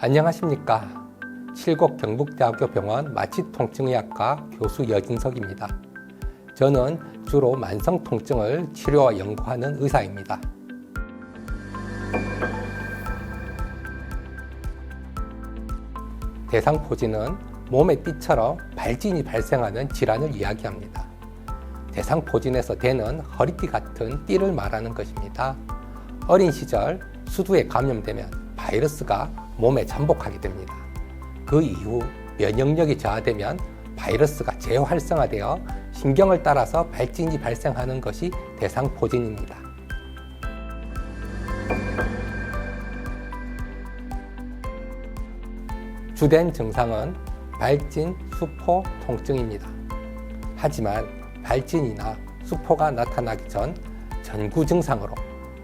안녕하십니까. 칠곡 경북대학교 병원 마취통증의학과 교수 여진석입니다. 저는 주로 만성통증을 치료와 연구하는 의사입니다. 대상포진은 몸의 띠처럼 발진이 발생하는 질환을 이야기합니다. 대상포진에서 대는 허리띠 같은 띠를 말하는 것입니다. 어린 시절 수두에 감염되면 바이러스가 몸에 잠복하게 됩니다. 그 이후 면역력이 저하되면 바이러스가 재활성화되어 신경을 따라서 발진이 발생하는 것이 대상포진입니다. 주된 증상은 발진, 수포, 통증입니다. 하지만 발진이나 수포가 나타나기 전 전구 증상으로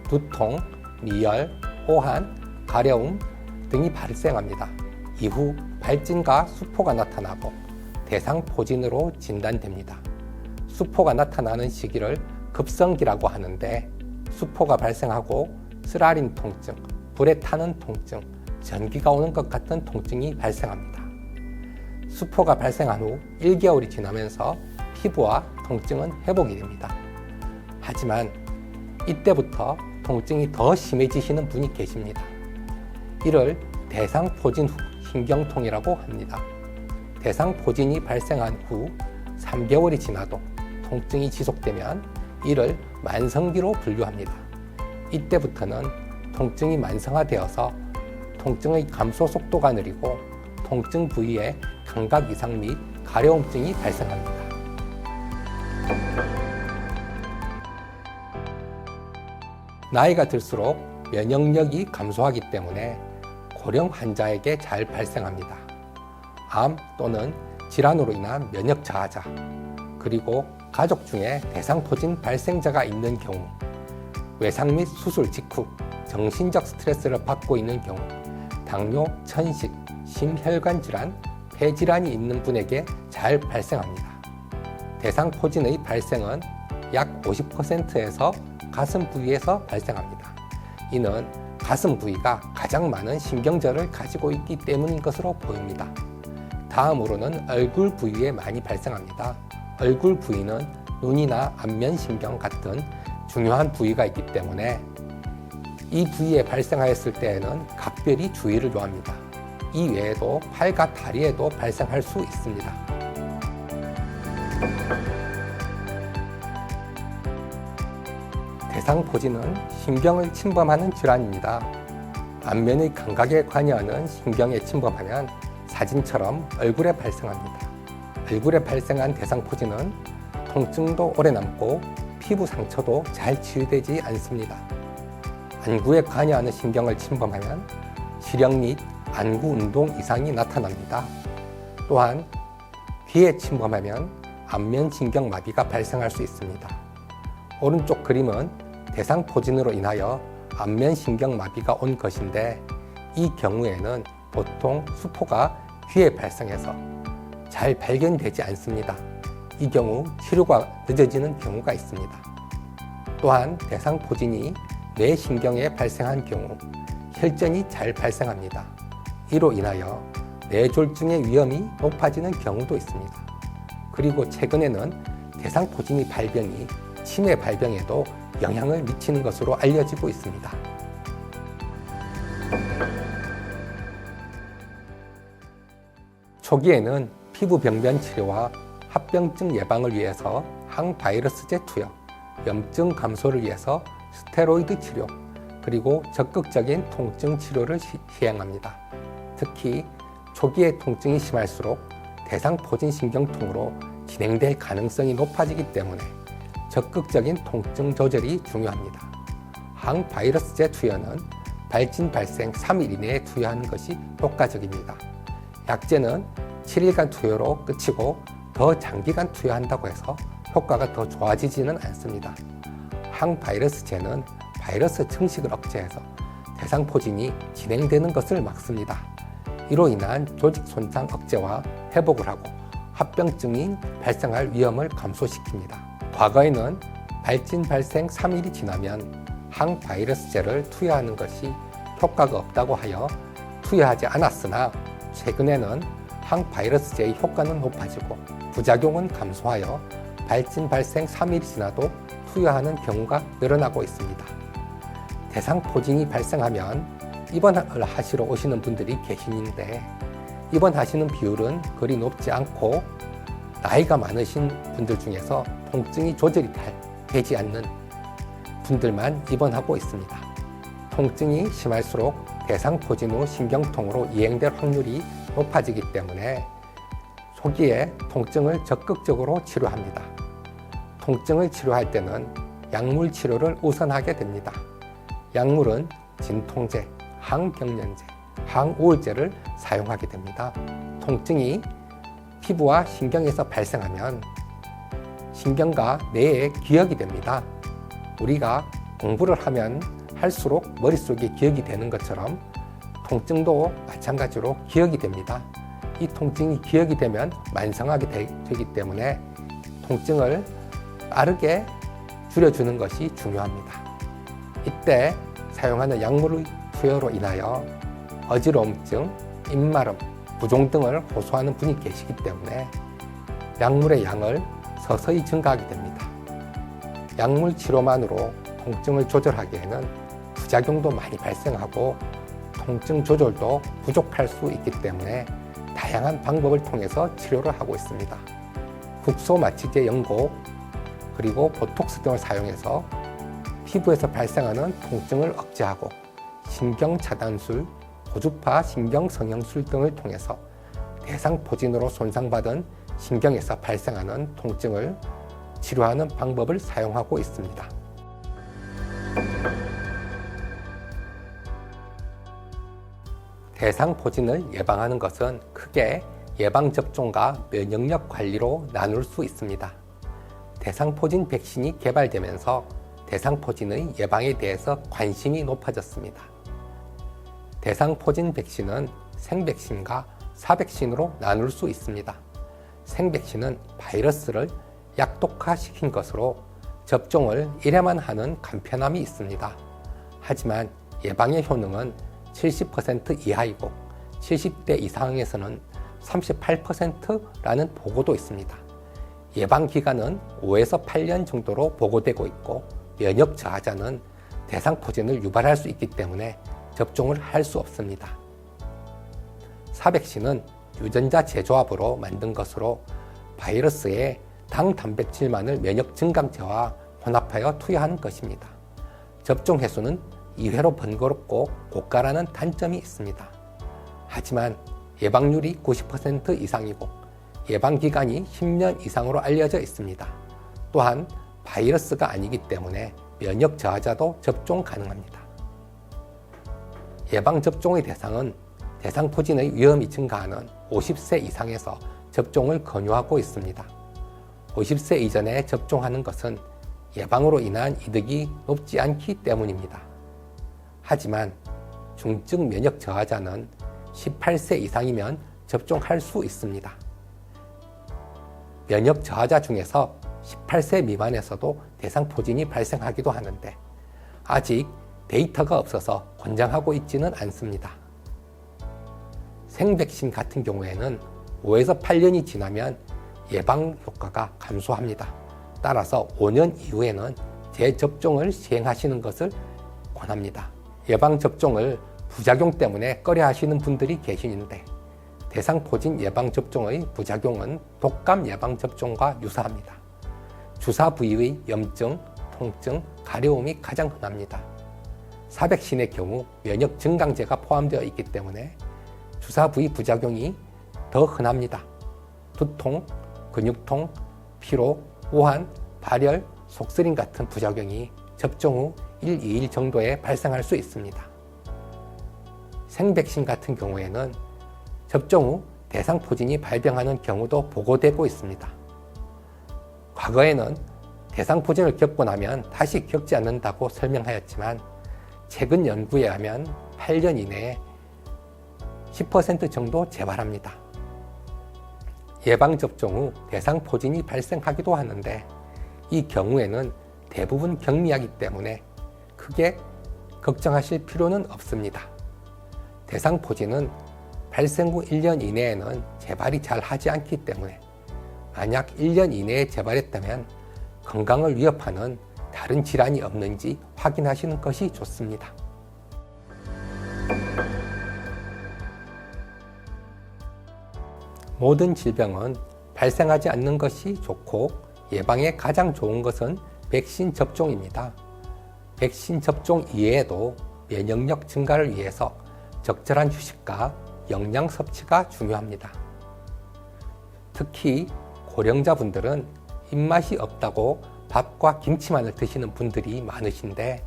두통, 미열, 호한, 가려움 등이 발생합니다. 이후 발진과 수포가 나타나고 대상포진으로 진단됩니다. 수포가 나타나는 시기를 급성기라고 하는데 수포가 발생하고 쓰라린 통증, 불에 타는 통증, 전기가 오는 것 같은 통증이 발생합니다. 수포가 발생한 후 1개월이 지나면서 피부와 통증은 회복이 됩니다. 하지만 이때부터 통증이 더 심해지시는 분이 계십니다. 이를 대상포진 후 신경통이라고 합니다. 대상포진이 발생한 후 3개월이 지나도 통증이 지속되면 이를 만성기로 분류합니다. 이때부터는 통증이 만성화되어서 통증의 감소 속도가 느리고 통증 부위에 감각 이상 및 가려움증이 발생합니다. 나이가 들수록 면역력이 감소하기 때문에 고령 환자에게 잘 발생합니다. 암 또는 질환으로 인한 면역 저하자, 그리고 가족 중에 대상포진 발생자가 있는 경우, 외상 및 수술 직후 정신적 스트레스를 받고 있는 경우, 당뇨, 천식, 심혈관 질환, 폐질환이 있는 분에게 잘 발생합니다. 대상포진의 발생은 약 50%에서 가슴 부위에서 발생합니다. 이는 가슴 부위가 가장 많은 신경절을 가지고 있기 때문인 것으로 보입니다. 다음으로는 얼굴 부위에 많이 발생합니다. 얼굴 부위는 눈이나 안면신경 같은 중요한 부위가 있기 때문에 이 부위에 발생하였을 때에는 각별히 주의를 요합니다. 이 외에도 팔과 다리에도 발생할 수 있습니다. 대상포진은 신경을 침범하는 질환입니다. 안면의 감각에 관여하는 신경에 침범하면 사진처럼 얼굴에 발생합니다. 얼굴에 발생한 대상포진은 통증도 오래 남고 피부 상처도 잘 치유되지 않습니다. 안구에 관여하는 신경을 침범하면 시력 및 안구 운동 이상이 나타납니다. 또한 귀에 침범하면 안면신경 마비가 발생할 수 있습니다. 오른쪽 그림은 대상포진으로 인하여 안면신경 마비가 온 것인데 이 경우에는 보통 수포가 귀에 발생해서 잘 발견되지 않습니다. 이 경우 치료가 늦어지는 경우가 있습니다. 또한 대상포진이 뇌신경에 발생한 경우 혈전이 잘 발생합니다. 이로 인하여 뇌졸중의 위험이 높아지는 경우도 있습니다. 그리고 최근에는 대상포진이 발병이 치매 발병에도 영향을 미치는 것으로 알려지고 있습니다. 초기에는 피부 병변 치료와 합병증 예방을 위해서 항바이러스제 투여, 염증 감소를 위해서 스테로이드 치료, 그리고 적극적인 통증 치료를 시행합니다. 특히 초기에 통증이 심할수록 대상포진 신경통으로 진행될 가능성이 높아지기 때문에 적극적인 통증 조절이 중요합니다. 항바이러스제 투여는 발진 발생 3일 이내에 투여하는 것이 효과적입니다. 약제는 7일간 투여로 끝이고 더 장기간 투여한다고 해서 효과가 더 좋아지지는 않습니다. 항바이러스제는 바이러스 증식을 억제해서 대상포진이 진행되는 것을 막습니다. 이로 인한 조직 손상 억제와 회복을 하고 합병증이 발생할 위험을 감소시킵니다. 과거에는 발진 발생 3일이 지나면 항바이러스제를 투여하는 것이 효과가 없다고 하여 투여하지 않았으나 최근에는 항바이러스제의 효과는 높아지고 부작용은 감소하여 발진 발생 3일이 지나도 투여하는 경우가 늘어나고 있습니다. 대상포진이 발생하면 입원을 하시러 오시는 분들이 계시는데 입원하시는 비율은 그리 높지 않고 나이가 많으신 분들 중에서 통증이 조절이 되지 않는 분들만 입원하고 있습니다. 통증이 심할수록 대상포진 후 신경통으로 이행될 확률이 높아지기 때문에 초기에 통증을 적극적으로 치료합니다. 통증을 치료할 때는 약물 치료를 우선하게 됩니다. 약물은 진통제, 항경련제, 항우울제를 사용하게 됩니다. 통증이 피부와 신경에서 발생하면 신경과 뇌에 기억이 됩니다. 우리가 공부를 하면 할수록 머릿속에 기억이 되는 것처럼 통증도 마찬가지로 기억이 됩니다. 이 통증이 기억이 되면 만성하게 되기 때문에 통증을 빠르게 줄여주는 것이 중요합니다. 이때 사용하는 약물의 투여로 인하여 어지러움증, 입마름, 부종 등을 호소하는 분이 계시기 때문에 약물의 양을 서서히 증가하게 됩니다. 약물 치료만으로 통증을 조절하기에는 부작용도 많이 발생하고 통증 조절도 부족할 수 있기 때문에 다양한 방법을 통해서 치료를 하고 있습니다. 국소마취제 연고 그리고 보톡스 등을 사용해서 피부에서 발생하는 통증을 억제하고 신경차단술, 고주파 신경성형술 등을 통해서 대상포진으로 손상받은 신경에서 발생하는 통증을 치료하는 방법을 사용하고 있습니다. 대상포진을 예방하는 것은 크게 예방접종과 면역력 관리로 나눌 수 있습니다. 대상포진 백신이 개발되면서 대상포진의 예방에 대해서 관심이 높아졌습니다. 대상포진 백신은 생백신과 사백신으로 나눌 수 있습니다. 생백신은 바이러스를 약독화시킨 것으로 접종을 1회만 하는 간편함이 있습니다. 하지만 예방의 효능은 70% 이하이고 70대 이상에서는 38%라는 보고도 있습니다. 예방 기간은 5에서 8년 정도로 보고되고 있고 면역 저하자는 대상포진을 유발할 수 있기 때문에 접종을 할 수 없습니다. 사백신은 유전자 재조합으로 만든 것으로 바이러스의 당 단백질만을 면역 증강제와 혼합하여 투여하는 것입니다. 접종 횟수는 2회로 번거롭고 고가라는 단점이 있습니다. 하지만 예방률이 90% 이상이고 예방기간이 10년 이상으로 알려져 있습니다. 또한 바이러스가 아니기 때문에 면역 저하자도 접종 가능합니다. 예방접종의 대상은 대상포진의 위험이 증가하는 50세 이상에서 접종을 권유하고 있습니다. 50세 이전에 접종하는 것은 예방으로 인한 이득이 높지 않기 때문입니다. 하지만 중증 면역 저하자는 18세 이상이면 접종할 수 있습니다. 면역 저하자 중에서 18세 미만에서도 대상포진이 발생하기도 하는데 아직 데이터가 없어서 권장하고 있지는 않습니다. 생백신 같은 경우에는 5에서 8년이 지나면 예방 효과가 감소합니다. 따라서 5년 이후에는 재접종을 시행하시는 것을 권합니다. 예방접종을 부작용 때문에 꺼려 하시는 분들이 계시는데 대상포진 예방접종의 부작용은 독감 예방접종과 유사합니다. 주사 부위의 염증, 통증, 가려움이 가장 흔합니다. 사백신의 경우 면역 증강제가 포함되어 있기 때문에 주사 부위 부작용이 더 흔합니다. 두통, 근육통, 피로, 오한, 발열, 속쓰림 같은 부작용이 접종 후 1, 2일 정도에 발생할 수 있습니다. 생백신 같은 경우에는 접종 후 대상포진이 발병하는 경우도 보고되고 있습니다. 과거에는 대상포진을 겪고 나면 다시 겪지 않는다고 설명하였지만 최근 연구에 의하면 8년 이내에 10% 정도 재발합니다. 예방접종 후 대상포진이 발생하기도 하는데 이 경우에는 대부분 경미하기 때문에 크게 걱정하실 필요는 없습니다. 대상포진은 발생 후 1년 이내에는 재발이 잘 하지 않기 때문에 만약 1년 이내에 재발했다면 건강을 위협하는 다른 질환이 없는지 확인하시는 것이 좋습니다. 모든 질병은 발생하지 않는 것이 좋고 예방에 가장 좋은 것은 백신 접종입니다. 백신 접종 이외에도 면역력 증가를 위해서 적절한 휴식과 영양 섭취가 중요합니다. 특히 고령자분들은 입맛이 없다고 밥과 김치만을 드시는 분들이 많으신데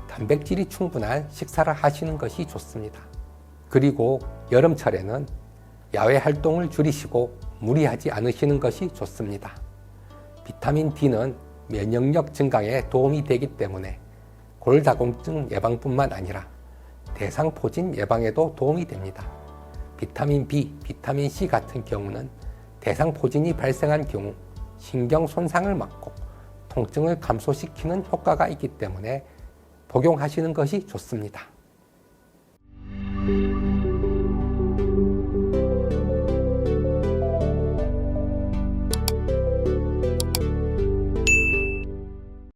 단백질이 충분한 식사를 하시는 것이 좋습니다. 그리고 여름철에는 야외 활동을 줄이시고 무리하지 않으시는 것이 좋습니다. 비타민 D는 면역력 증강에 도움이 되기 때문에 골다공증 예방뿐만 아니라 대상포진 예방에도 도움이 됩니다. 비타민 B, 비타민 C 같은 경우는 대상포진이 발생한 경우 신경 손상을 막고 통증을 감소시키는 효과가 있기 때문에 복용하시는 것이 좋습니다.